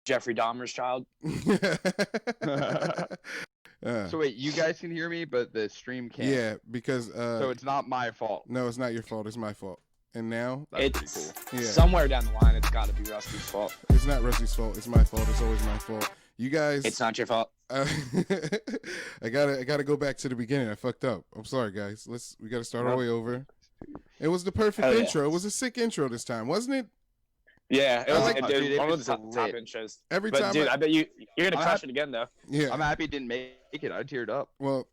Jeffrey Dahmer's child. So wait, you guys can hear me, but the stream can't. Yeah, because so it's not my fault. No, it's not your fault. It's my fault. And now It's cool. somewhere down the line. It's got to be Rusty's fault. It's not Rusty's fault. It's my fault. It's always my fault. You guys. It's not your fault. I gotta go back to the beginning. I fucked up. I'm sorry, guys. We gotta start all the way over. It was the perfect intro. It was a sick intro this time, wasn't it? Yeah, it was. Dude, one of the top intros. Every but time, dude, I bet you're gonna crush it again, though. Yeah, I'm happy it didn't make it. I teared up. Well,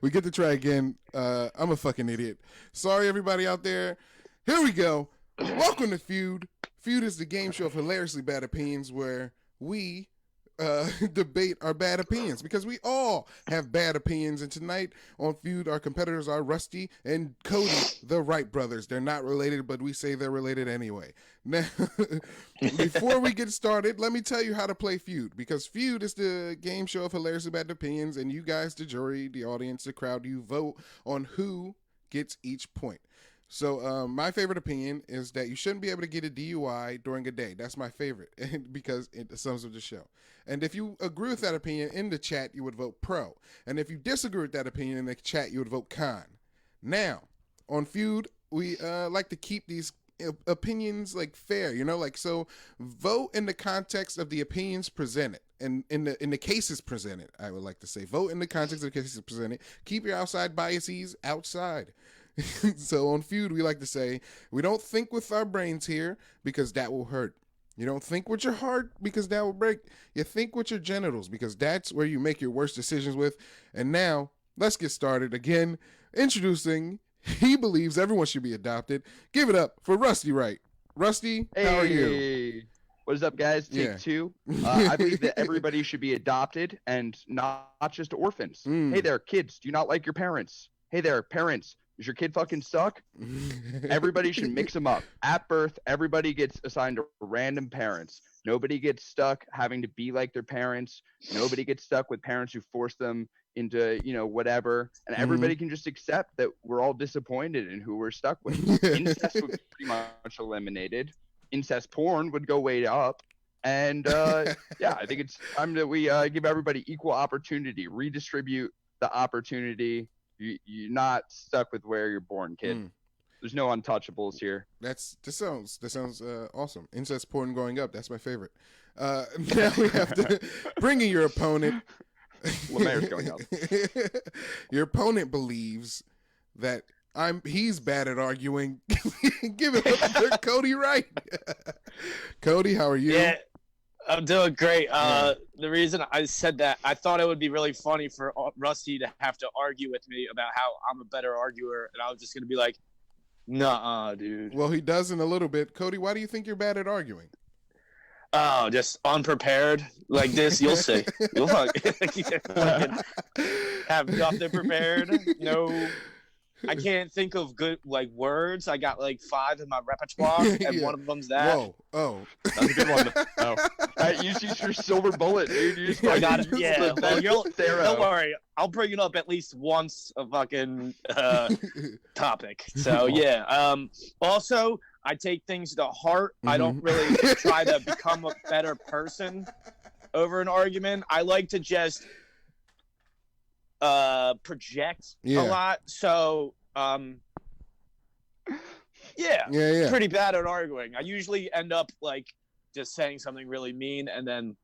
we get to try again. I'm a fucking idiot. Sorry, everybody out there. Here we go. Welcome to Feud. Feud is the game show of hilariously bad opinions where we debate our bad opinions because we all have bad opinions. And tonight on Feud, our competitors are Rusty and Cody, the Wright brothers. They're not related, but we say they're related anyway. Now, before we get started, let me tell you how to play Feud, because Feud is the game show of hilariously bad opinions, and you guys, the jury, the audience, the crowd, you vote on who gets each point. So my favorite opinion is that you shouldn't be able to get a DUI during a day. That's my favorite because it sums up the show. And if you agree with that opinion in the chat, you would vote pro. And if you disagree with that opinion in the chat, you would vote con. Now, on Feud, we like to keep these opinions like fair, so vote in the context of the opinions presented. And in the cases presented, I would like to say, vote in the context of the cases presented. Keep your outside biases outside. So on Feud, we like to say, we don't think with our brains here because that will hurt. You don't think with your heart because that will break. You think with your genitals because that's where you make your worst decisions with. And now, let's get started again. Introducing, he believes everyone should be adopted. Give it up for Rusty Wright. Rusty, how are you? What is up, guys? Take two. I believe that everybody should be adopted and not just orphans. Hey there, kids. Do you not like your parents? Hey there, parents. Does your kid fucking suck? Everybody should mix them up. At birth, everybody gets assigned to random parents. Nobody gets stuck having to be like their parents. Nobody gets stuck with parents who force them into, whatever. And everybody can just accept that we're all disappointed in who we're stuck with. Incest would be pretty much eliminated. Incest porn would go way up. And, I think it's time that we give everybody equal opportunity, redistribute the opportunity. You're not stuck with where you're born, kid. There's no untouchables here. That sounds awesome. Incest porn going up. That's my favorite. Now we have to bring in your opponent. Lemaire's going up. Your opponent believes that he's bad at arguing. Give it up for Cody Wright. Cody, how are you? Yeah. I'm doing great. The reason I said that, I thought it would be really funny for Rusty to have to argue with me about how I'm a better arguer, and I was just going to be like, nah, dude. Well, he does in a little bit. Cody, why do you think you're bad at arguing? Oh, just unprepared like this. You'll see. You'll have nothing prepared. No. I can't think of good words. I got 5 in my repertoire, and one of them's that. Whoa! Oh, that's a good one. Oh, use your silver bullet, dude. You just I got it. Yeah. Well, don't worry. I'll bring it up at least once a fucking topic. So yeah. Also, I take things to heart. I don't really try to become a better person over an argument. I like to just project a lot, so pretty bad at arguing. I usually end up just saying something really mean, and then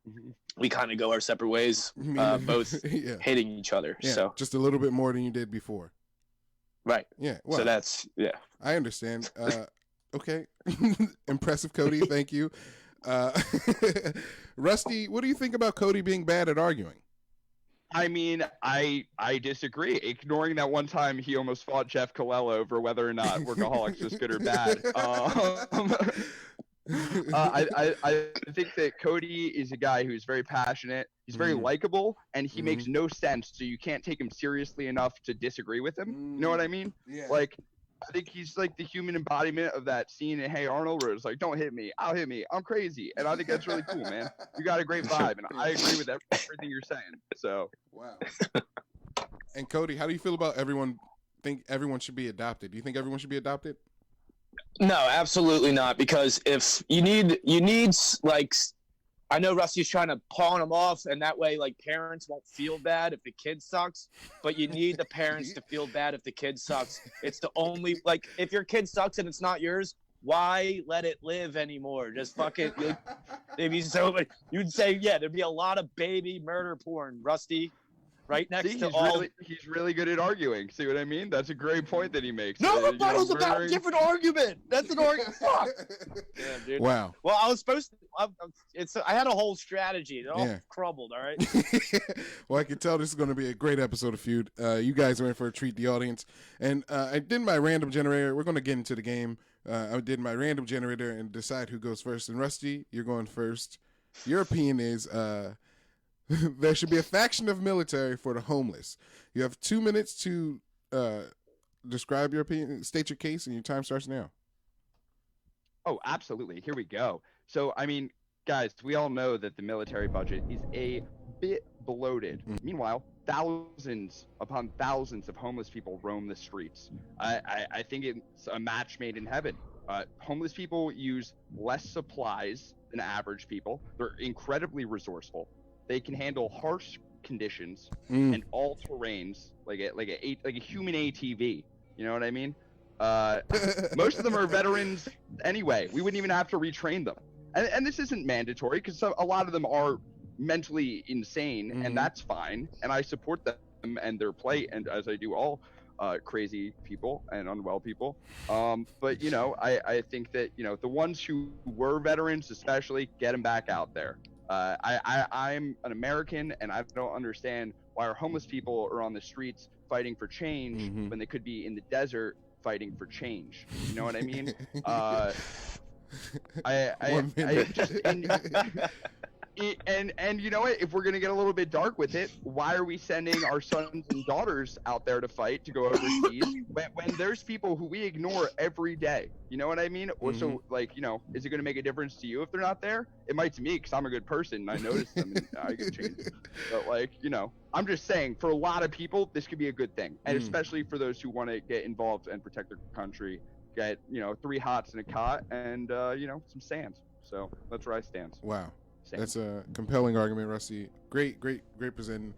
we kind of go our separate ways, both hating each other. So just a little bit more than you did before, right? Yeah. Well, so that's I understand. Okay. Impressive, Cody. Thank you. Rusty, what do you think about Cody being bad at arguing? I mean, I disagree. Ignoring that one time he almost fought Jeff Colella over whether or not Workaholics was good or bad. I think that Cody is a guy who's very passionate. He's very likable, and he makes no sense, so you can't take him seriously enough to disagree with him. You know what I mean? Yeah. I think he's the human embodiment of that scene in Hey Arnold where it's don't hit me, I'll hit me, I'm crazy. And I think that's really cool, man. You got a great vibe, and I agree with everything you're saying. So wow. And Cody, how do you feel about think everyone should be adopted? Do you think everyone should be adopted? No, absolutely not. Because if you need I know Rusty's trying to pawn them off, and that way, like, parents won't feel bad if the kid sucks. But you need the parents to feel bad if the kid sucks. It's the only, like, if your kid sucks and it's not yours, why let it live anymore? Just fucking, you'd say, yeah, there'd be a lot of baby murder porn, Rusty. Right next to all. He's really good at arguing. See what I mean? That's a great point that he makes. No rebuttal's about a different argument. That's an argument. Fuck. Yeah, dude. Wow. Well, I was supposed to. I had a whole strategy. It all crumbled. All right. Well, I can tell this is going to be a great episode of Feud. You guys are in for a treat, the audience. And I did my random generator. We're going to get into the game. I did my random generator and decide who goes first. And Rusty, you're going first. Your opinion is. There should be a faction of military for the homeless. You have 2 minutes to describe your opinion, state your case, and your time starts now. Oh, absolutely. Here we go. So, I mean, guys, we all know that the military budget is a bit bloated. Meanwhile, thousands upon thousands of homeless people roam the streets. I think it's a match made in heaven. Homeless people use less supplies than average people. They're incredibly resourceful. They can handle harsh conditions and all terrains, like a human ATV. You know what I mean? Most of them are veterans anyway. We wouldn't even have to retrain them. And this isn't mandatory because a lot of them are mentally insane, and that's fine. And I support them and their plight, and as I do all crazy people and unwell people. But you know, I think that the ones who were veterans, especially, get them back out there. I'm an American, and I don't understand why our homeless people are on the streets fighting for change when they could be in the desert fighting for change. You know what I mean? And you know what? If we're gonna get a little bit dark with it, why are we sending our sons and daughters out there to fight, to go overseas, when there's people who we ignore every day? You know what I mean? Or so, like, is it gonna make a difference to you if they're not there? It might to me, because I'm a good person and I notice them and I get changed. But like, I'm just saying, for a lot of people, this could be a good thing, and especially for those who want to get involved and protect their country, get 3 hots and a cot and some sand. So that's where I stand. Wow. That's a compelling argument, Rusty. Great presenting.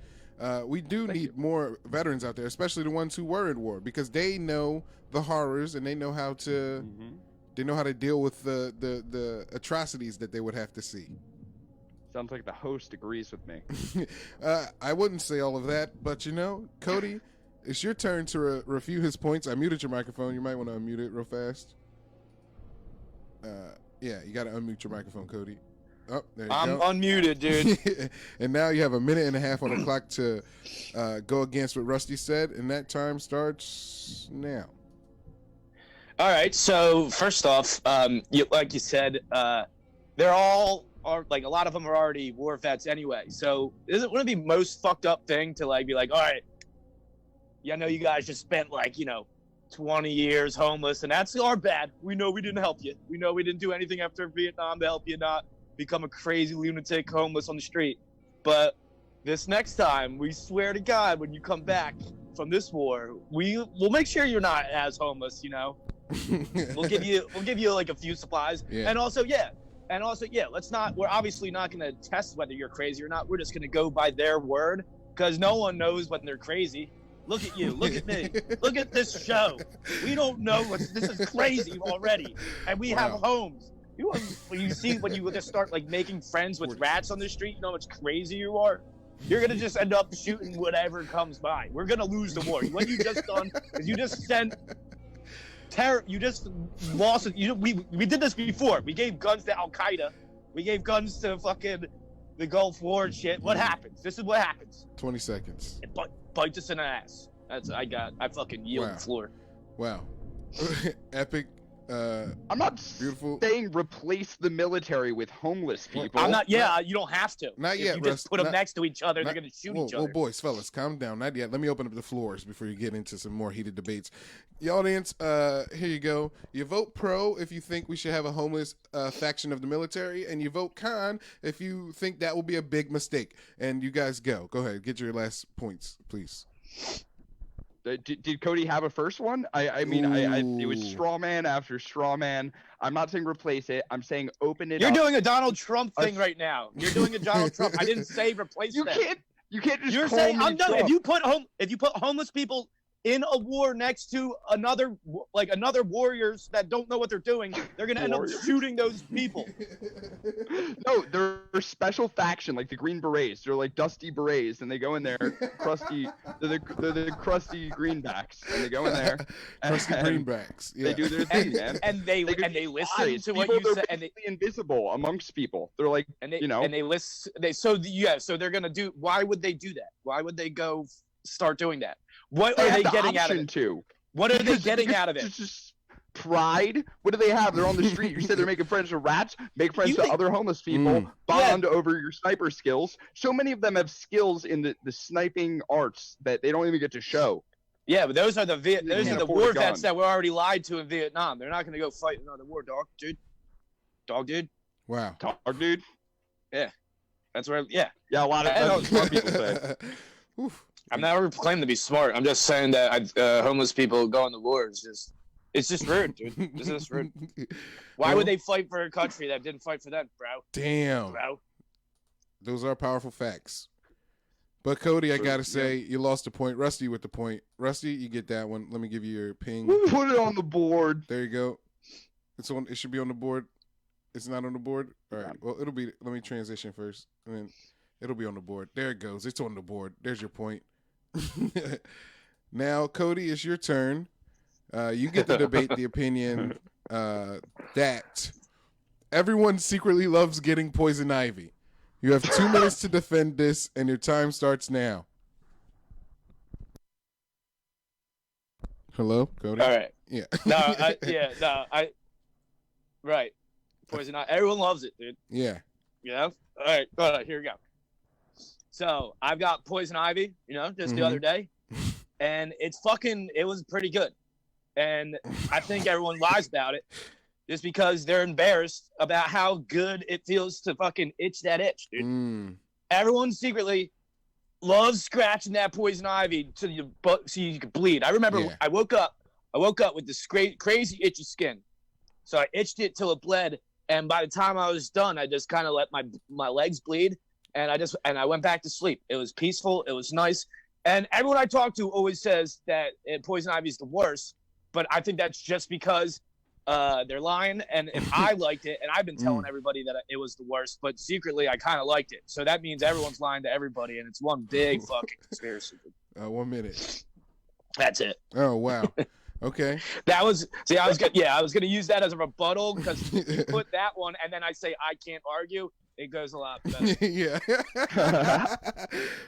We do need more veterans out there, especially the ones who were in war, because they know the horrors and they know how to deal with the atrocities that they would have to see. Sounds like the host agrees with me. I wouldn't say all of that, but Cody, it's your turn to refute his points. I muted your microphone. You might want to unmute it real fast. Yeah, you got to unmute your microphone, Cody. Oh, there you go. I'm unmuted, dude. And now you have a minute and a half on the clock to go against what Rusty said, and that time starts now. All right. So first off, like you said, they're all like, a lot of them are already war vets anyway. So wouldn't it be most fucked up thing to be like, all right, I know you guys just spent 20 years homeless, and that's our bad. We know we didn't help you. We know we didn't do anything after Vietnam to help you not become a crazy lunatic homeless on the street. But this next time, we swear to God, when you come back from this war, we'll make sure you're not as homeless. We'll give you like a few supplies, and also we're obviously not going to test whether you're crazy or not. We're just going to go by their word, because no one knows when they're crazy. Look at you. Look at me. Look at this show. We don't know this is crazy already, and we have homes. You see, when you just start making friends with rats on the street, you know how much crazy you are? You're going to just end up shooting whatever comes by. We're going to lose the war. What you just done is you just sent terror. You just lost it. We did this before. We gave guns to Al-Qaeda. We gave guns to fucking the Gulf War and shit. What happens? This is what happens. 20 seconds. It bites us in the ass. I fucking yield the floor. Wow. Epic. I'm not saying replace the military with homeless people. I'm not. Yeah, you don't have to. Not yet. You just put them next to each other. They're gonna shoot each other. Well, boys, fellas, calm down. Not yet. Let me open up the floors before you get into some more heated debates. The audience, here you go. You vote pro if you think we should have a homeless faction of the military, and you vote con if you think that will be a big mistake. And you guys go. Go ahead. Get your last points, please. Did Cody have a first one? I mean, it was straw man after straw man. I'm not saying replace it. I'm saying open it You're up. You're doing a Donald Trump thing right now. You're doing a Donald Trump. I didn't say replace that. You can't just You're call saying me Trump. if you put homeless people in a war next to another warriors that don't know what they're doing, they're gonna end up shooting those people. No, they're a special faction, like the Green Berets. They're like dusty berets, and they go in there, crusty. They're the crusty greenbacks, and they go in there. Crusty greenbacks. Yeah. They do their thing, man. And they listen to what you said. And they invisible amongst people. They're like, and they listen. So they're gonna do. Why would they do that? Why would they go start doing that? What are they getting out of it? What are they getting out of it? Just pride. What do they have? They're on the street. You said they're making friends with rats. Make friends with other homeless people. Bond over your sniper skills. So many of them have skills in the sniping arts that they don't even get to show. Yeah, but those are the war vets that were already lied to in Vietnam. They're not going to go fight another war, dog dude. Wow. Dog dude. Yeah, that's where. Yeah, a lot of smart people say. I'm never claiming to be smart. I'm just saying that homeless people going to war is just rude, dude. It's just rude. Why would they fight for a country that didn't fight for them, bro? Damn. Bro. Those are powerful facts. But Cody, I gotta say, you lost a point. Rusty with the point. Rusty, you get that one. Let me give you your ping. Put it on the board. There you go. It should be on the board. It's not on the board. All right. Well, it'll be. Let me transition first, and then it'll be on the board. There it goes. It's on the board. There's your point. Now, Cody, it's your turn. You get to debate the opinion that everyone secretly loves getting poison ivy. You have 2 minutes to defend this, and your time starts now. Hello, Cody? All right. Yeah. Right. Poison ivy. Everyone loves it, dude. Yeah. You know? All right, here we go. So I've got poison ivy, just the other day, and it was pretty good. And I think everyone lies about it just because they're embarrassed about how good it feels to fucking itch that itch, dude. Everyone secretly loves scratching that poison ivy so you can bleed. I remember I woke up with this crazy itchy skin. So I itched it till it bled, and by the time I was done, I just kind of let my legs bleed. And I went back to sleep. It was peaceful. It was nice. And everyone I talk to always says that poison ivy is the worst. But I think that's just because they're lying. And if I liked it, and I've been telling everybody that it was the worst, but secretly I kind of liked it. So that means everyone's lying to everybody, and it's one big fucking conspiracy. 1 minute. That's it. Oh, wow. Okay. I was gonna use that as a rebuttal because you put that one, and then I say I can't argue. It goes a lot better. Yeah.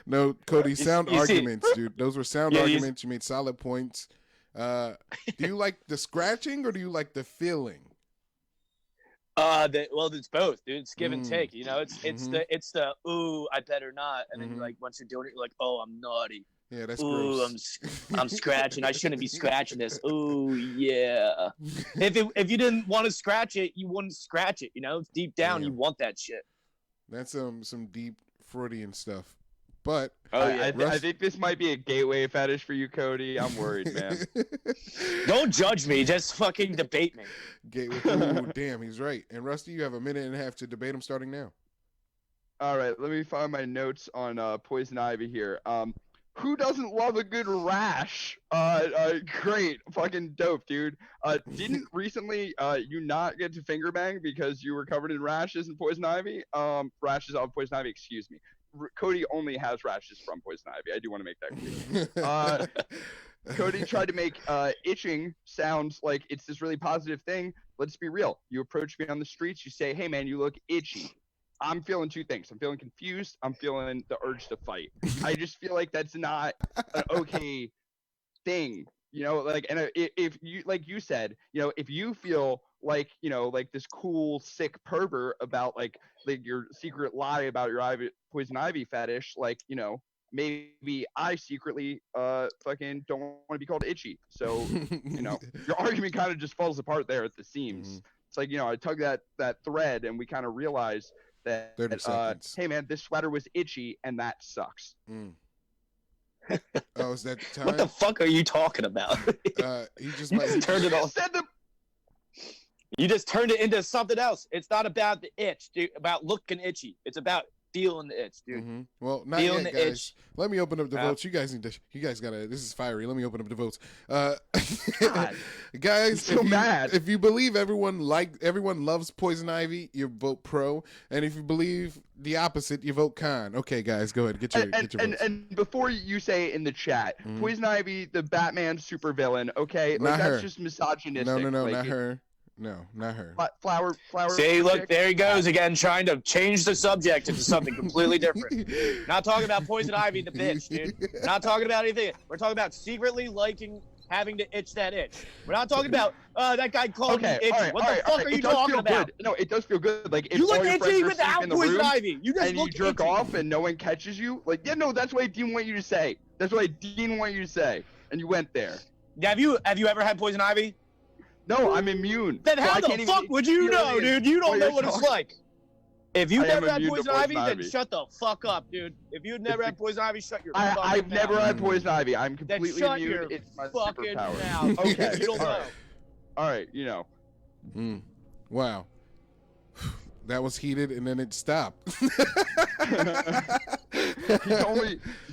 No, Cody, sound arguments, dude. Those were sound arguments. You made solid points. Do you like the scratching or do you like the feeling? It's both, dude. It's give and take. It's the ooh, I better not, and then like once you're doing it, you're like, oh, I'm naughty. Yeah, that's ooh, gross. I'm scratching. I shouldn't be scratching this. Ooh, yeah. If you didn't want to scratch it, you wouldn't scratch it. Deep down, you want that shit. That's some deep Freudian stuff. But I think this might be a gateway fetish for you, Cody. I'm worried, man. Don't judge me. Just fucking debate me. Gateway. Oh, damn, he's right. And Rusty, you have a minute and a half to debate him starting now. All right, let me find my notes on poison ivy here. Who doesn't love a good rash? Great, fucking dope, dude. Didn't recently you not get to finger bang because you were covered in rashes and poison ivy? Rashes of poison ivy, excuse me. Cody only has rashes from poison ivy. I do want to make that clear. Cody tried to make itching sound like it's this really positive thing. Let's be real. You approach me on the streets. You say, hey, man, you look itchy. I'm feeling two things. I'm feeling confused. I'm feeling the urge to fight. I just feel like that's not an okay thing, and if you, like you said, if you feel like, like this cool, sick pervert about like your secret lie about your poison ivy fetish, maybe I secretly fucking don't want to be called itchy. So, your argument kind of just falls apart there at the seams. It's like, I tug that thread and we kind of realize that, hey man, this sweater was itchy and that sucks. Oh, is that time? What the fuck are you talking about? He just You might just turned it off. You just turned it into something else. It's not about the itch, dude. About looking itchy. It's about feeling the itch, dude. Mm-hmm. Well, not feeling yet, the guys. itch. Let me open up the votes. You guys gotta. This is fiery. Let me open up the votes. Guys, so mad. If you believe everyone loves poison ivy, you vote pro, and if you believe the opposite, you vote con. Okay, guys, go ahead. Get your votes. And before you say in the chat, Poison Ivy, the Batman supervillain. Okay, not that's her. just misogynistic. No, like, not her. No, not her. Flower. See, look, there he goes again, trying to change the subject into something completely different. Not talking about Poison Ivy, the bitch, dude. Not talking about anything. We're talking about secretly liking having to itch that itch. We're not talking about that guy called me itchy. What the fuck are you talking about? Good. No, it does feel good. Like if you all look your itchy friends are without in the Poison room Ivy. You just and look you jerk itchy. off and no one catches you. Like, yeah, no, that's what I didn't want you to say. That's what I didn't want you to say, and you went there. Have you ever had Poison Ivy? No, I'm immune. Then how the fuck would you know, dude? You don't know what it's like. If you've never had Poison Ivy, then shut the fuck up, dude. If you've never had Poison Ivy, shut your fucking mouth. I've never had Poison Ivy. I'm then completely shut immune. your It's my fucking superpower. mouth. Okay, You don't know. All right, you know. Wow. That was heated, and then it stopped. He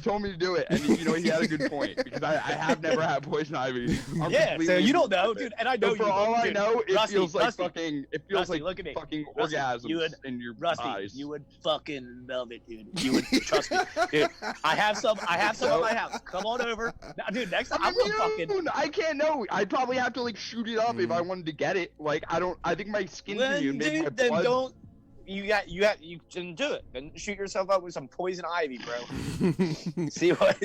told me to do it, and he had a good point because I have never had Poison Ivy. Yeah, so you don't know, dude, and I know so you. For all I know, it Rusty, feels like Rusty, fucking. It feels Rusty, like look at me. fucking Rusty, orgasms in your eyes. You would fucking love it, dude. You would trust me, dude. I have some at my house. Come on over, now, dude. Next time I'm gonna fucking. I can't know. I'd probably have to like shoot it up if I wanted to get it. Like I don't. I think my skin's immune. Maybe my then blood. don't. You can do it. Then shoot yourself up with some Poison Ivy, bro. see what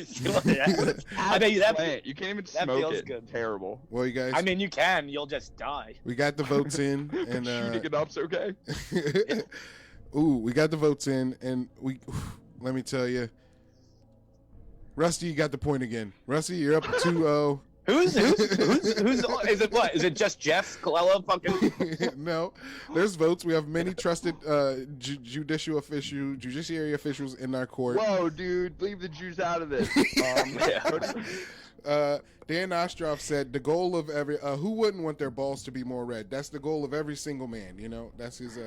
I bet you that. You can't even that smoke feels it. good. Terrible. Well, you guys. I mean, you can. You'll just die. We got the votes in, and shooting it up's okay. Ooh, we got the votes in, and let me tell you, Rusty, you got the point again. Rusty, you're up 2-0. Who's is it? What is it? Just Jeff Colella? Fucking no, there's votes. We have many trusted judiciary officials in our court. Whoa, dude, leave the Jews out of this. Dan Ostroff said the goal of every who wouldn't want their balls to be more red? That's the goal of every single man. You know, that's his.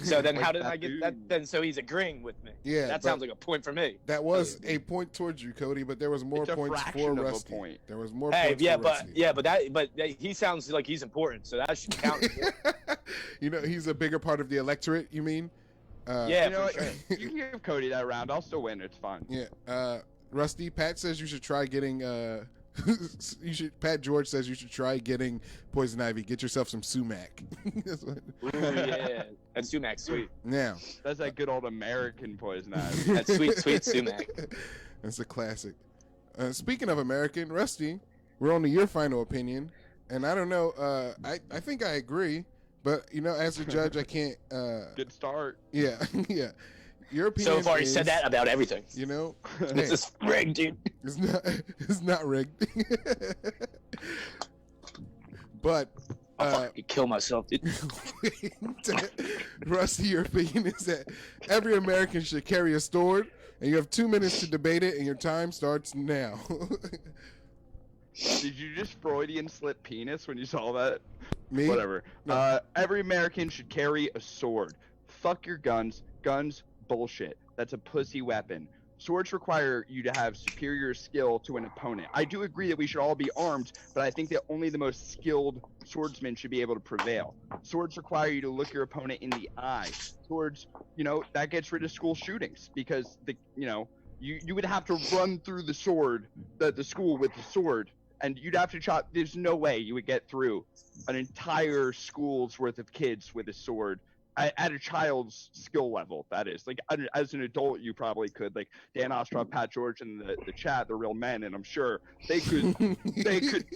So then, how did I get that? Then so he's agreeing with me. Yeah, that sounds like a point for me. That was a point towards you, Cody, but there was more points for Rusty. Point. There was more. Points yeah, for but Rusty. but he sounds like he's important, so that should count. You know, he's a bigger part of the electorate. You mean? Yeah, you know for sure. You can give Cody that round. I'll still win. It's fine. Yeah. Rusty, Pat says you should try getting. Pat George says you should try getting Poison Ivy. Get yourself some sumac. Ooh, yeah, that's sumac sweet. Now that's that good old American Poison Ivy. That's sweet sumac. That's a classic. Speaking of American, Rusty, we're on to your final opinion, and I don't know. I think I agree, but you know, as a judge, I can't. Good start. Yeah, yeah. Your opinion so far, he said that about everything. You know, this is rigged, dude. It's not rigged. But I'll fucking kill myself, dude. Rusty, your opinion is that every American should carry a sword, and you have 2 minutes to debate it, and your time starts now. Did you just Freudian slip penis when you saw that? Me? Whatever. No. Every American should carry a sword. Fuck your guns. Guns. Bullshit. That's a pussy weapon. Swords require you to have superior skill to an opponent. I do agree that we should all be armed, but I think that only the most skilled swordsmen should be able to prevail. Swords require you to look your opponent in the eye. Swords, that gets rid of school shootings because you would have to run through the school with the sword, and you'd have to chop. There's no way you would get through an entire school's worth of kids with a sword. At a child's skill level, that is. Like, as an adult, you probably could. Like, Dan Ostroff, Pat George, and the chat, they're real men, and I'm sure they could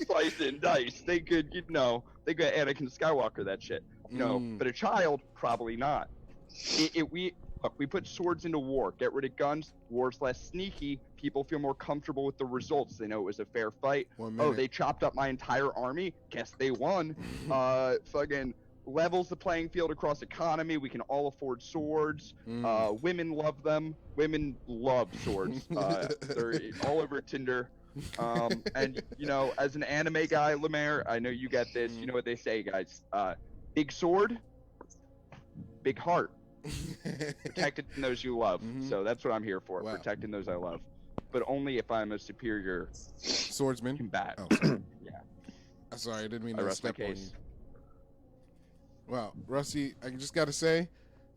slice and dice. They could, they could Anakin Skywalker that shit. But a child, probably not. We put swords into war. Get rid of guns. War's less sneaky. People feel more comfortable with the results. They know it was a fair fight. Oh, they chopped up my entire army. Guess they won. levels the playing field across economy. We can all afford swords. Women love them. Women love swords. They're all over Tinder. And you know, as an anime guy, Lemaire, I know you get this. You know what they say, guys. Big sword, big heart. Protecting those you love. So that's what I'm here for. Wow. Protecting those I love. But only if I'm a superior swordsman. Combatant. Oh, sorry. Yeah. I'm sorry, I didn't mean to step on you. Case. Wow, Rusty, I just got to say,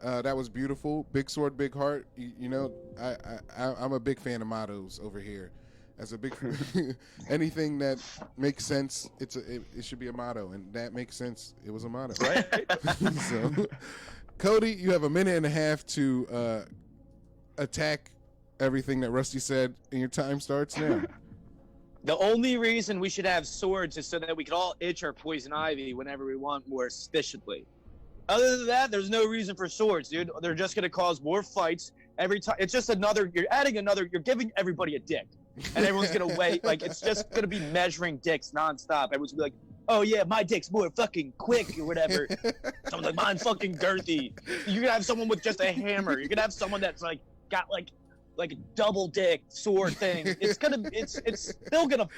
that was beautiful. Big sword, big heart. You know, I'm a big fan of mottos over here. As a big anything that makes sense, it should be a motto, and that makes sense. It was a motto, right? So, Cody, you have a minute and a half to attack everything that Rusty said, and your time starts now. The only reason we should have swords is so that we can all itch our poison ivy whenever we want more efficiently. Other than that, there's no reason for swords, dude. They're just going to cause more fights every time. It's just you're giving everybody a dick. And everyone's going to wait. Like, it's just going to be measuring dicks nonstop. Everyone's going to be like, oh, yeah, my dick's more fucking quick or whatever. Someone's like, mine's fucking girthy. You're going to have someone with just a hammer. You're going to have someone that's, like, got, like a double dick sword thing. It's still gonna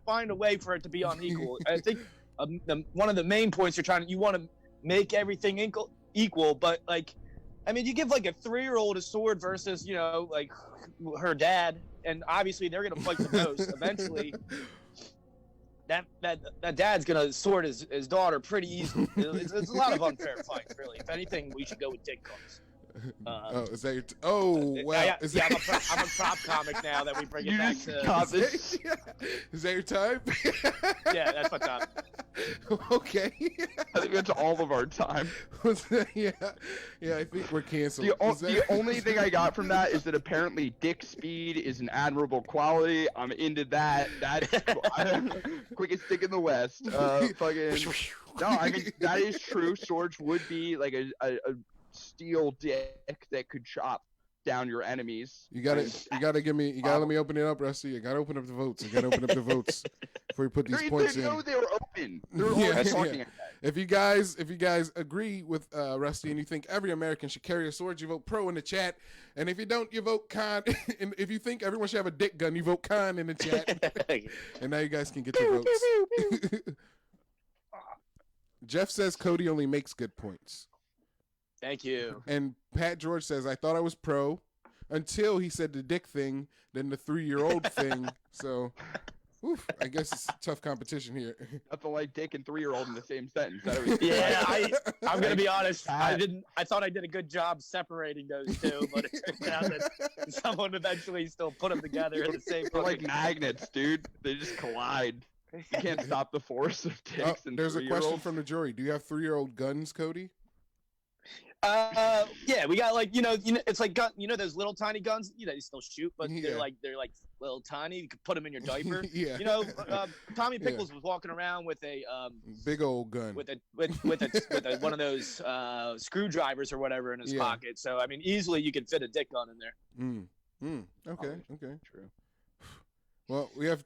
find a way for it to be unequal. I think one of the main points you want to make everything equal, but like, I mean, you give like a 3-year-old a sword versus, you know, like her dad, and obviously they're gonna fight the most. Eventually, that dad's gonna sword his daughter pretty easily. It's a lot of unfair fights, really. If anything, we should go with dick cards. Is that your wow. I'm a prop comic now that we bring it back to. Is that your time? Yeah, that's my time. Okay. I think that's all of our time. Yeah, I think we're canceled. The only thing I got from that is that apparently dick speed is an admirable quality. I'm into that. That's quickest dick in the West. Fucking. No, I mean that is true. Swords would be like a steel dick that could chop down your enemies. You gotta let me open it up, Rusty. You gotta open up the votes. Before you put these points in. No, they were open. They're already talking. If you guys agree with Rusty and you think every American should carry a sword, you vote pro in the chat. And if you don't, you vote con. And if you think everyone should have a dick gun, you vote con in the chat. And now you guys can get your votes. Jeff says Cody only makes good points. Thank you. And Pat George says, I thought I was pro until he said the dick thing, then the 3-year-old thing. So, I guess it's tough competition here. Nothing like dick and 3-year-old in the same sentence. Yeah, I'm going to be honest. I thought I did a good job separating those two, but it turned out that someone eventually still put them together in the same. They're like magnets, dude. They just collide. You can't stop the force of dicks and 3-year-olds. There's a question from the jury. Do you have 3-year-old guns, Cody? Yeah, we got like, you know, it's like gun, those little tiny guns, they still shoot, but they're like little tiny. You could put them in your diaper. Yeah. Tommy Pickles was walking around with a big old gun with a one of those screwdrivers or whatever in his pocket. So I mean, easily you could fit a dick gun in there. Okay. True. Well, we have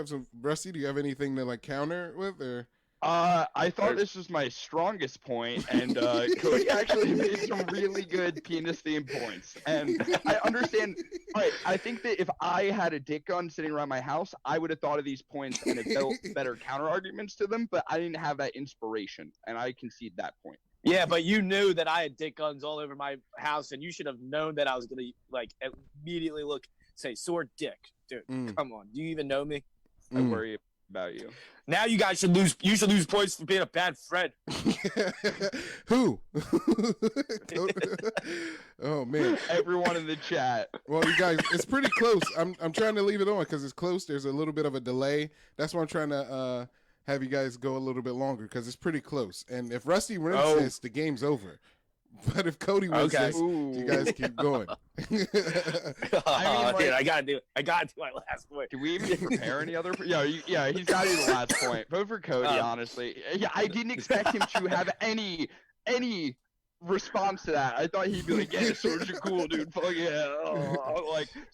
some. Rusty, do you have anything to like counter with or? I thought this was my strongest point, and Cody actually made some really good penis-themed points. And I understand. All right, I think that if I had a dick gun sitting around my house, I would have thought of these points and have built better counter-arguments to them, but I didn't have that inspiration, and I concede that point. Yeah, but you knew that I had dick guns all over my house, and you should have known that I was going to, like, immediately say, sword dick. Dude, come on. Do you even know me? I worry about you. Now you guys should lose. You should lose points for being a bad friend. Who? Oh man! Everyone in the chat. Well, you guys, it's pretty close. I'm trying to leave it on because it's close. There's a little bit of a delay. That's why I'm trying to have you guys go a little bit longer because it's pretty close. And if Rusty wins this, the game's over. But if Cody wins this, you guys keep going. Dude, I gotta do my last point. Do we even prepare any other? Yeah, he's got to do the last point. Vote for Cody, honestly. Yeah, I didn't expect him to have any response to that. I thought he'd be like, "Yeah, swords are cool, dude. Fuck yeah!"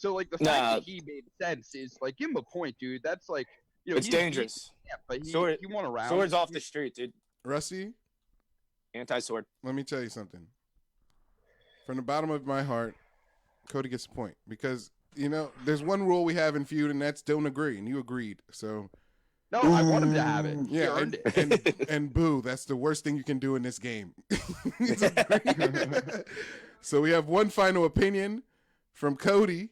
The fact that he made sense is like, give him a point, dude. That's like, it's dangerous. But he won a round. Swords off the street, dude. Rusty. Anti-sword. Let me tell you something. From the bottom of my heart, Cody gets a point because there's one rule we have in Feud, and that's don't agree, and you agreed. So. No, I want him to have it. Yeah, and boo, that's the worst thing you can do in this game. So we have one final opinion from Cody,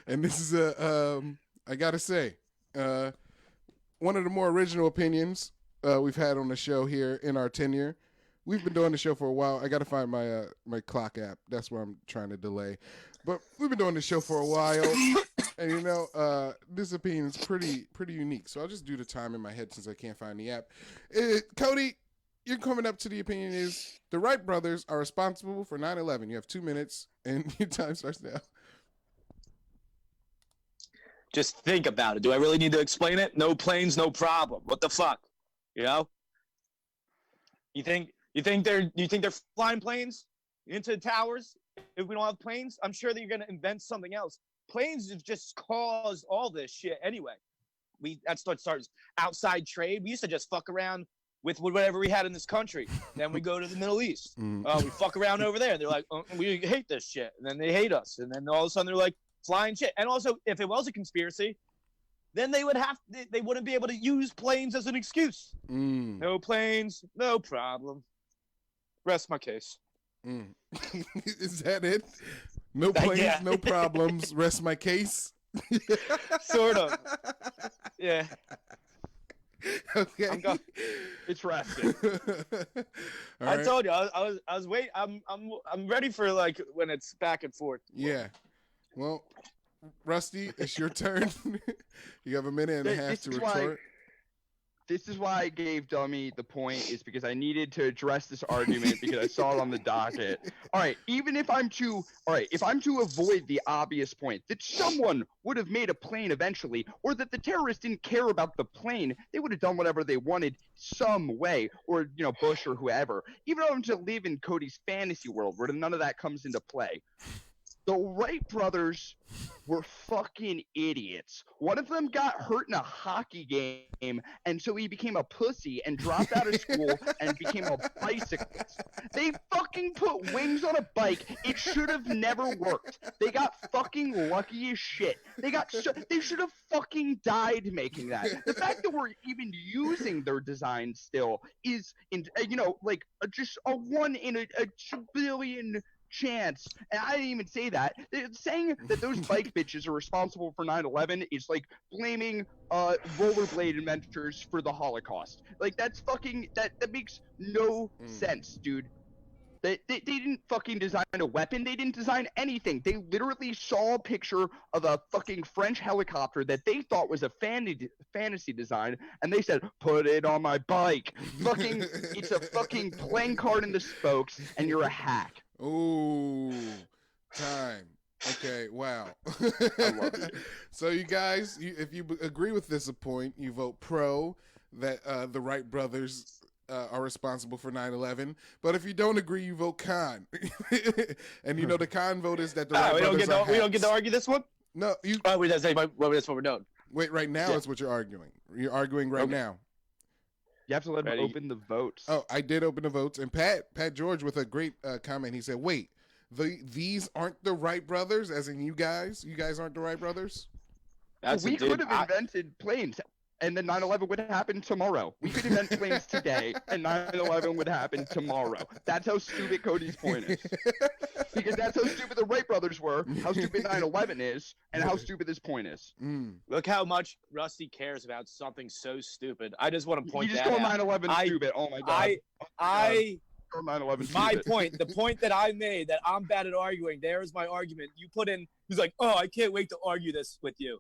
and this is I gotta say, one of the more original opinions we've had on the show here in our tenure. We've been doing the show for a while. I gotta find my my clock app. That's where I'm trying to delay. But we've been doing this show for a while, and this opinion is pretty unique. So I'll just do the time in my head since I can't find the app. Cody, you're coming up to the opinion is the Wright brothers are responsible for 9/11. You have 2 minutes, and your time starts now. Just think about it. Do I really need to explain it? No planes, no problem. What the fuck? You think they're flying planes into towers? If we don't have planes, I'm sure that you're going to invent something else. Planes have just caused all this shit anyway. That's what starts outside trade. We used to just fuck around with whatever we had in this country. Then we go to the Middle East. We fuck around over there. They're like, we hate this shit. And then they hate us. And then all of a sudden they're like, flying shit. And also, if it was a conspiracy, then they wouldn't be able to use planes as an excuse. No planes, no problem. Rest my case. Is that it? No planes, no problems. Rest my case. Sort of. Yeah. Okay. It's resting. I told you, I was waiting. I'm ready for like when it's back and forth. Yeah. Well, Rusty, it's your turn. You have a minute and a half to retort. This is why I gave Dummy the point, is because I needed to address this argument because I saw it on the docket. All right, if I'm to avoid the obvious point that someone would have made a plane eventually, or that the terrorists didn't care about the plane, they would have done whatever they wanted some way, or Bush or whoever. Even though I'm to live in Cody's fantasy world where none of that comes into play. The Wright brothers were fucking idiots. One of them got hurt in a hockey game, and so he became a pussy and dropped out of school and became a bicyclist. They fucking put wings on a bike. It should have never worked. They got fucking lucky as shit. They should have fucking died making that. The fact that we're even using their design still is, just a 1 in a billion chance. And I didn't even say that. Saying that those bike bitches are responsible for 9/11 is like blaming rollerblade inventors for the Holocaust. Like, that's fucking that makes no sense, dude. They didn't fucking design a weapon. They didn't design anything. They literally saw a picture of a fucking French helicopter that they thought was a fantasy design, and they said, put it on my bike. Fucking, it's a fucking playing card in the spokes, and you're a hack. Ooh, time. Okay, wow. I love you. So you guys, if you agree with this point, you vote pro that the Wright brothers are responsible for 9/11. But if you don't agree, you vote con. And the con vote is that the Wright brothers are hacks. We don't get to argue this one? No, you. That's what we're doing. Wait, right now is what you're arguing. You're arguing right now. You have to let him open the votes. Oh, I did open the votes. And Pat George with a great comment. He said, wait, these aren't the Wright brothers, as in you guys? You guys aren't the Wright brothers? We could have invented planes, and then 9/11 would happen tomorrow. We could invent planes today, and 9/11 would happen tomorrow. That's how stupid Cody's point is. Because that's how stupid the Wright brothers were, how stupid 9/11 is, and how stupid this point is. Look how much Rusty cares about something so stupid. I just want to point that out. You just call 9/11 stupid. Oh my god. My point, the point that I made, that I'm bad at arguing, there's my argument. You put in, he's like, oh, I can't wait to argue this with you.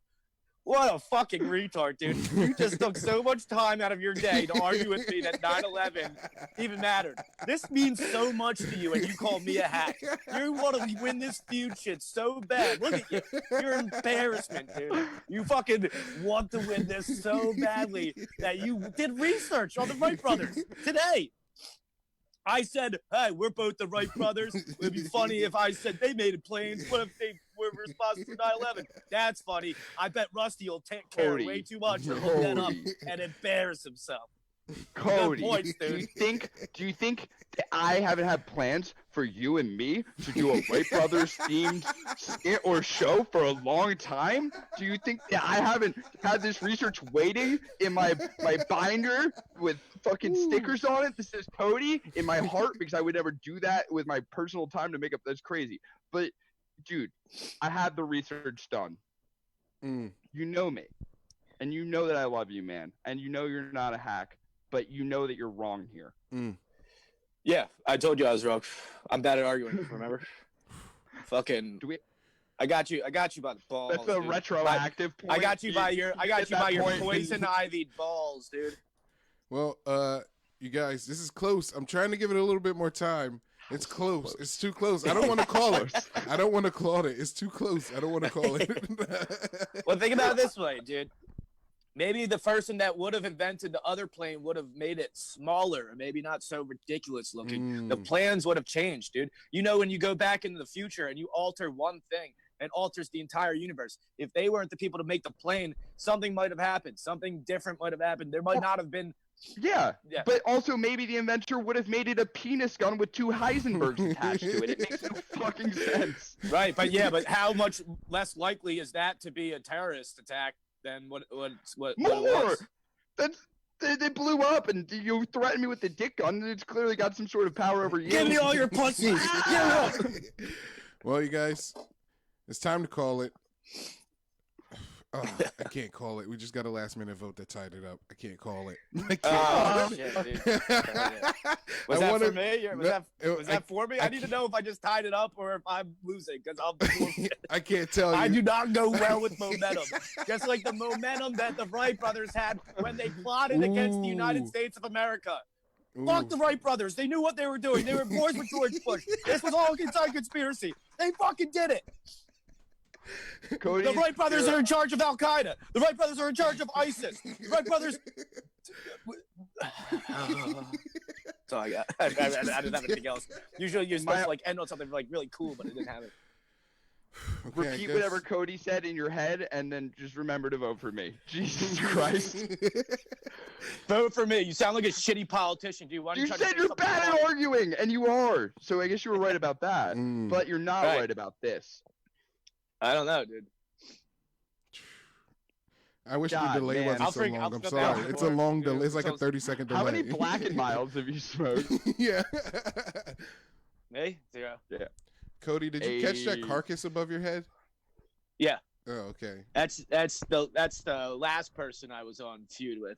What a fucking retard, dude. You just took so much time out of your day to argue with me that 9/11 even mattered. This means so much to you, and you call me a hack. You want to win this feud shit so bad. Look at you. You're an embarrassment, dude. You fucking want to win this so badly that you did research on the Wright brothers today. I said, hey, we're both the Wright brothers. It'd be funny if I said they made planes. What if they were responsible for 9/11? That's funny. I bet Rusty will take care way too much to look that up and embarrass himself. Cody, points, do dude. you think that I haven't had plans for you and me to do a Wright Brothers themed skit or show for a long time? Do you think that I haven't had this research waiting in my binder with fucking stickers on it that says Cody in my heart, because I would never do that with my personal time to make up? That's crazy. But dude, I had the research done. You know me, and you know that I love you, man, and you know you're not a hack, but you know that you're wrong here. Yeah, I told you I was wrong. I'm bad at arguing. Remember? Fucking. I got you by the balls. That's a dude. retroactive point. I got you by your poison ivied balls, dude. Well, you guys, this is close. I'm trying to give it a little bit more time. It's close. It's too close. I don't want to call it. I don't want to call it. It's too close. I don't want to call it. Well, think about it this way, dude. Maybe the person that would have invented the other plane would have made it smaller, or maybe not so ridiculous looking. The plans would have changed, dude. You know, when you go back into the future and you alter one thing, it alters the entire universe. If they weren't the people to make the plane, something might have happened. Something different might have happened. There might not have been. Yeah, but also maybe the inventor would have made it a penis gun with 2 Heisenbergs attached to it. It makes no fucking sense. Right, but how much less likely is that to be a terrorist attack than what More. it was? They blew up, and you threatened me with the dick gun, and it's clearly got some sort of power over you. Give me all your pussy. Well, you guys, it's time to call it. Oh, I can't call it. We just got a last-minute vote that tied it up. I can't call it. Shit, dude. Was that for me? Was that for me? I need to know if I just tied it up or if I'm losing, because I can't tell you. I do not go well with momentum. Just like the momentum that the Wright brothers had when they plotted against the United States of America. Fuck the Wright brothers. They knew what they were doing. They were boys with George Bush. This was all inside conspiracy. They fucking did it. Cody, the Wright brothers are in charge of Al Qaeda. The Wright brothers are in charge of ISIS. The Wright brothers. That's all I got. I didn't have anything else. Usually you're supposed to like end on something like really cool, but it didn't have it. Okay, repeat whatever Cody said in your head, and then just remember to vote for me. Jesus Christ. Vote for me. You sound like a shitty politician, dude. Why you said you're bad at arguing, and you are. So I guess you were right about that. But you're not right about this. I don't know, dude. I wish the delay wasn't so long. I'm sorry. It's a long delay. It's like a 30-second delay. How many Black and Milds have you smoked? Yeah. Me? 0. Yeah. Cody, did you catch that carcass above your head? Yeah. Oh, okay. That's the last person I was on Feud with.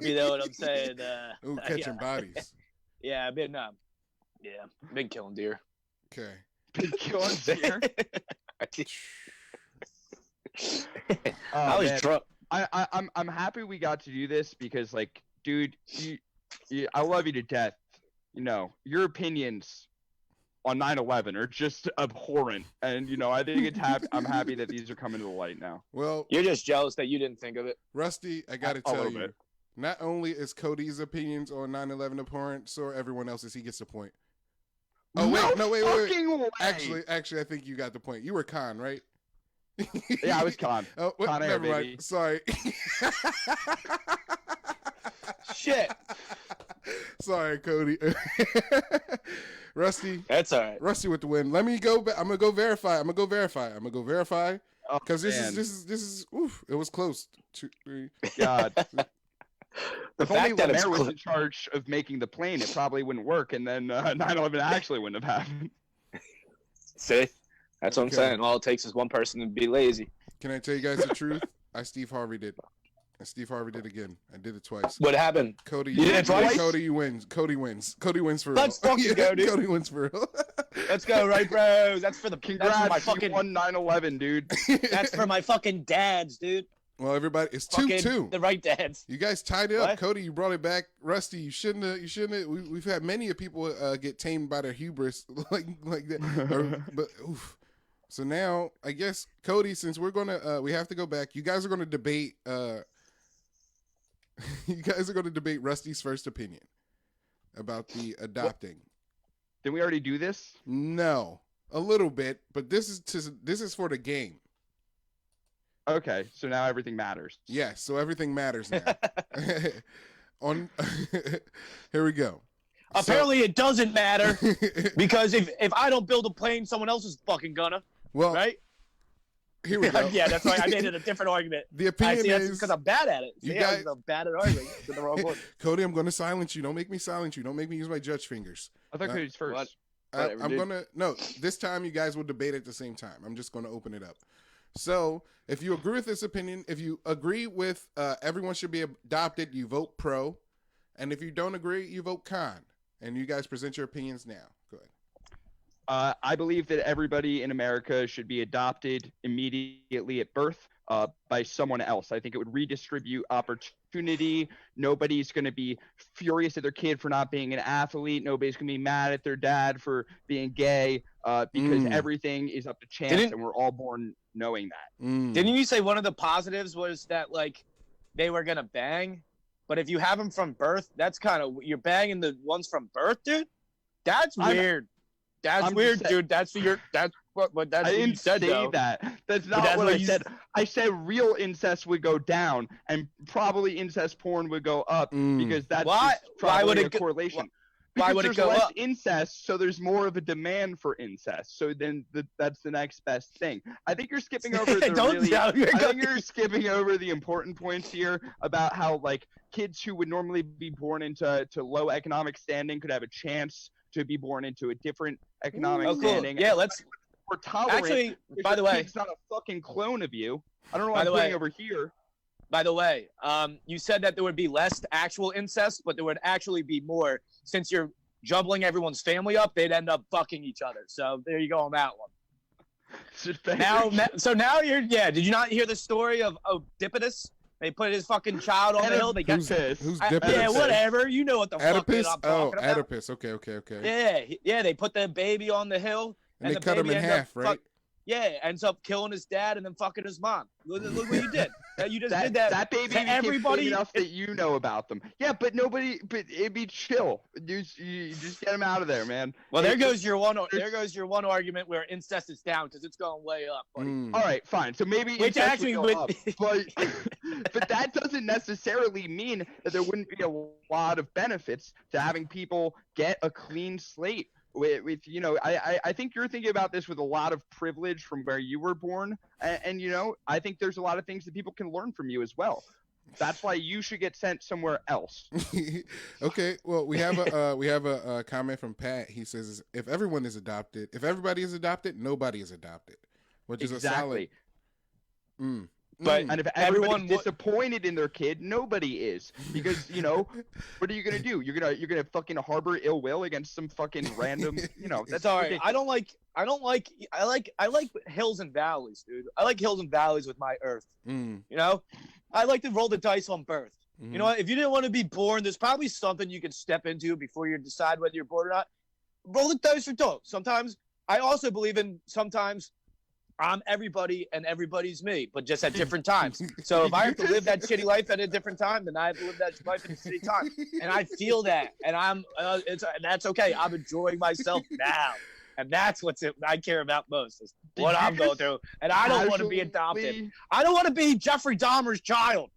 You know what I'm saying? Ooh, catching bodies. Yeah, I've been killing deer. Okay. Been killing deer. I was drunk. I'm happy we got to do this because, like, dude, I love you to death. You know, your opinions on 9/11 are just abhorrent, and you know, I think I'm happy that these are coming to the light now. Well, you're just jealous that you didn't think of it, Rusty. I gotta tell you, not only is Cody's opinions on 9/11 abhorrent, so are everyone else's. He gets the point. Oh wait. Actually, I think you got the point. You were Khan, right? Yeah, I was Khan. Oh, Con never Air, mind. baby. Sorry. Shit. Sorry, Cody. Rusty. That's all right. Rusty with the win. Let me go back. I'm gonna go verify. Because this is. Oof, it was close. 2, 3. God. The fact that Lemaire was in charge of making the plane, it probably wouldn't work, and then 9/11 actually wouldn't have happened. See, that's what I'm saying. All it takes is one person to be lazy. Can I tell you guys the truth? Steve Harvey did. And Steve Harvey did again. I did it twice. What happened? Cody, you did it twice? Cody wins. Cody wins for real. Let's fucking go, dude. Cody wins for real. Let's go, right, bros? That's for the congrats. That's for my fucking won 9/11, dude. That's for my fucking dads, dude. Well, everybody, it's 2-2. The right dads. You guys tied it up. Cody, you brought it back. Rusty, you shouldn't have. We've had many people get tamed by their hubris like that. But oof. So now, I guess Cody, since we're gonna, we have to go back. You guys are gonna debate. You guys are gonna debate Rusty's first opinion about the adopting. Did we already do this? No, a little bit, but this is for the game. Okay, so now everything matters. Yes, so everything matters now. on here we go. Apparently, it doesn't matter because if I don't build a plane, someone else is fucking gonna. Well, right? Here we go. Yeah, that's right. I made it a different argument. The opinion is because I'm bad at it. You guys, I'm bad at arguing. To the wrong one. Cody, I'm going to silence you. Don't make me silence you. Don't make me use my judge fingers. I thought Cody's first. I'm gonna no. This time you guys will debate at the same time. I'm just going to open it up. So, if you agree with this opinion, if you agree with everyone should be adopted, you vote pro, and if you don't agree, you vote con. And you guys present your opinions now. Go ahead. I believe that everybody in America should be adopted immediately at birth by someone else. I think it would redistribute opportunity. Nobody's going to be furious at their kid for not being an athlete. Nobody's going to be mad at their dad for being gay because everything is up to chance and we're all born knowing that. Didn't you say one of the positives was that, like, they were going to bang? But if you have them from birth, that's kind of – you're banging the ones from birth, dude? That's weird. That's weird, dude. That's your. That's what. That's I what didn't you said, say though. that. That's not what I said. I said real incest would go down, and probably incest porn would go up because that's why would it a correlation. Why would it go less up? Incest, so there's more of a demand for incest. So then that's the next best thing. I think you're skipping over I think you're skipping over the important points here about how, like, kids who would normally be born into low economic standing could have a chance to be born into a different economic standing. Yeah, let's. We're tolerant. Actually, by the way, it's not a fucking clone of you. I don't know what I'm putting over here. By the way, you said that there would be less actual incest, but there would actually be more. Since you're jumbling everyone's family up, they'd end up fucking each other. So there you go on that one. Now you're. Yeah, did you not hear the story of Oedipus? They put his fucking child on the hill. They got who's Oedipus? Yeah, whatever. You know what the fuck I'm talking about. Oedipus. Okay. Yeah. They put the baby on the hill, and they cut him in half, right? Ends up killing his dad and then fucking his mom. Look what you did. You just did that. That baby everybody enough that you know about them. Yeah, but nobody. But it'd be chill. You just get him out of there, man. Well, there goes your one argument where incest is down because it's going way up. All right, fine. So maybe incest would go up, but that doesn't necessarily mean that there wouldn't be a lot of benefits to having people get a clean slate. With I think you're thinking about this with a lot of privilege from where you were born, and I think there's a lot of things that people can learn from you as well. That's why you should get sent somewhere else. Okay, well we have a comment from Pat. He says if everybody is adopted, nobody is adopted, which is a solid. And if everyone's disappointed in their kid, nobody is, because what are you gonna do? You're gonna fucking harbor ill will against some fucking random. That's sorry. Ridiculous. I like hills and valleys, dude. I like hills and valleys with my earth. I like to roll the dice on birth. You know what? If you didn't want to be born, there's probably something you can step into before you decide whether you're born or not. Roll the dice for dope. Sometimes I also believe in sometimes. I'm everybody and everybody's me, but just at different times. So if I have to live that shitty life at a different time, then I have to live that life at a shitty time. And I feel that, and that's okay. I'm enjoying myself now, and that's what I care about most is what I'm going through. And I don't want to be adopted. I don't want to be Jeffrey Dahmer's child.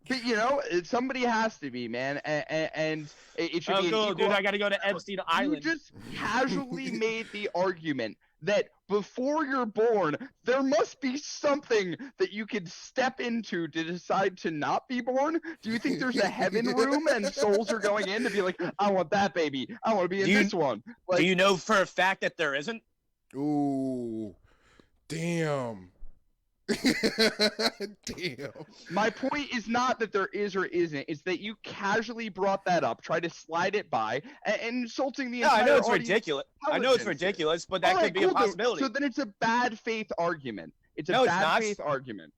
But somebody has to be, man, and it should be. Dude, I got to go to Epstein Island. You just casually made the argument that before you're born, there must be something that you could step into to decide to not be born. Do you think there's a heaven room and souls are going in to be like, I want that baby. I want to be in this one. Like, do you know for a fact that there isn't? Ooh, damn. Damn. My point is not that there is or isn't. It's that you casually brought that up, try to slide it by, and insulting the entire I know it's audience. Ridiculous. I know it's ridiculous, but that could be a possibility. So then it's a bad faith argument. It's a bad faith argument.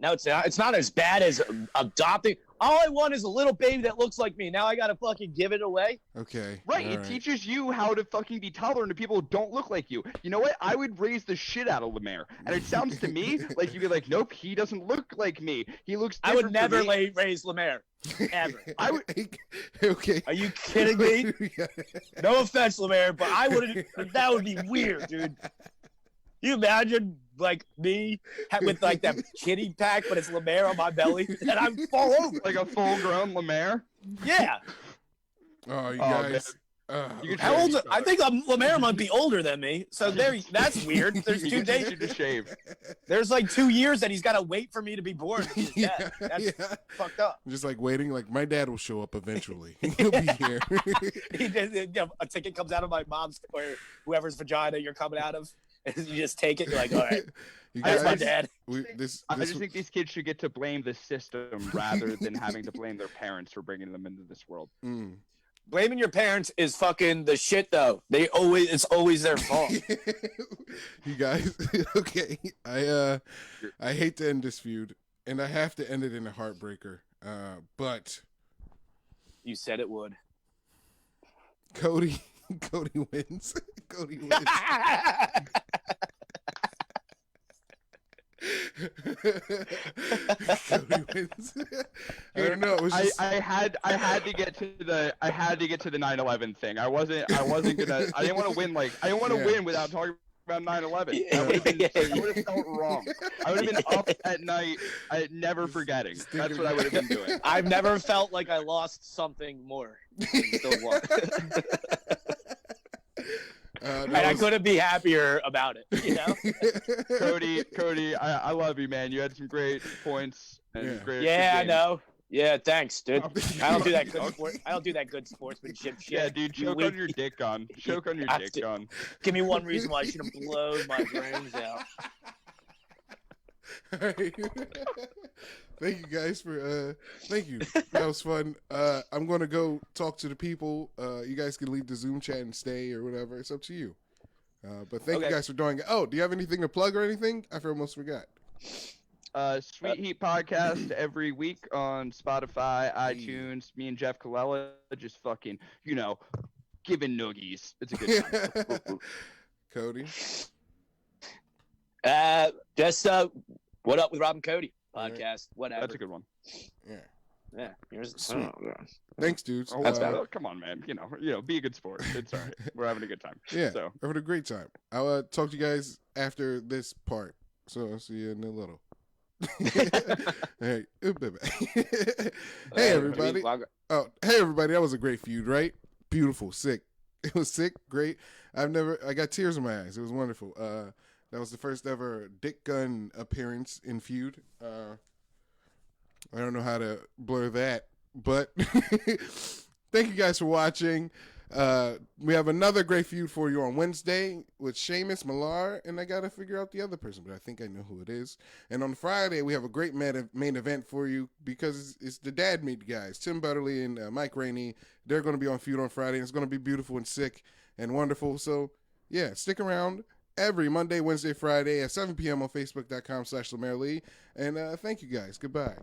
No, it's not. It's not as bad as adopting. All I want is a little baby that looks like me. Now I gotta fucking give it away. Okay. Right. It teaches you how to fucking be tolerant to people who don't look like you. You know what? I would raise the shit out of Lemaire. And it sounds to me like you'd be like, nope, he doesn't look like me. He looks different. I would never raise Lemaire. Ever. I would. Okay. Are you kidding me? No offense, Lemaire, but I wouldn't. That would be weird, dude. You imagine like me with like that kitty pack, but it's Lemaire on my belly, and I fall over like a full-grown Lemaire. Yeah. Oh, you guys. How old? I think Lemaire might be older than me. So that's weird. There's 2 days to shave. There's like 2 years that he's got to wait for me to be born. Yeah, that's fucked up. Just like waiting. Like my dad will show up eventually. He'll be here. A ticket comes out of my mom's or whoever's vagina you're coming out of. And you just take it. You're like, all right. That's my dad. I just think these kids should get to blame the system rather than having to blame their parents for bringing them into this world. Blaming your parents is fucking the shit, though. It's always their fault. You guys, okay. I hate to end this feud, and I have to end it in a heartbreaker. But you said it would. Cody wins. Cody wins. Cody wins. I don't know. It was just... I had to get to the 9/11 thing. I didn't want to win win without talking about 9/11. That would have felt wrong. I would have been up at night, never forgetting. That's what I would have been doing. I've never felt like I lost something more. And I couldn't be happier about it, you know? Cody, I love you, man. You had some great points. And great I know. Yeah, thanks, dude. I don't do that good I don't do that good sportsmanship shit. Yeah, dude, choke on your dick gun. Choke on your dick gun. Give me one reason why I should have blown my brains out. All right. Thank you guys for thank you. That was fun. I'm gonna go talk to the people. You guys can leave the Zoom chat and stay or whatever. It's up to you. But thank you guys for doing it. Oh, do you have anything to plug or anything? I almost forgot. Sweet Heat podcast every week on Spotify, iTunes. Me and Jeff Colella just fucking, giving noogies. It's a good time. Cody. Just What Up with Rob and Cody podcast. Whatever. That's a good one. Yeah. Here's Thanks, dudes. Come on, man. Be a good sport. It's all right. We're having a good time. Yeah, so we're having a great time. I'll talk to you guys after this part. So I'll see you in a little. All right. Bye-bye. Hey, everybody. Hey, everybody. That was a great feud, right? Beautiful. Sick. It was sick. Great. I got tears in my eyes. It was wonderful. That was the first ever Dick Gun appearance in Feud. I don't know how to blur that, but thank you guys for watching. We have another great feud for you on Wednesday with Sheamus, Millar, and I got to figure out the other person, but I think I know who it is. And on Friday, we have a great main event for you because it's the Dad Meat guys, Tim Butterly and Mike Rainey. They're going to be on Feud on Friday, and it's going to be beautiful and sick and wonderful. So, yeah, stick around every Monday, Wednesday, Friday at 7 p.m. on Facebook.com/LeMaire Lee. And thank you guys. Goodbye.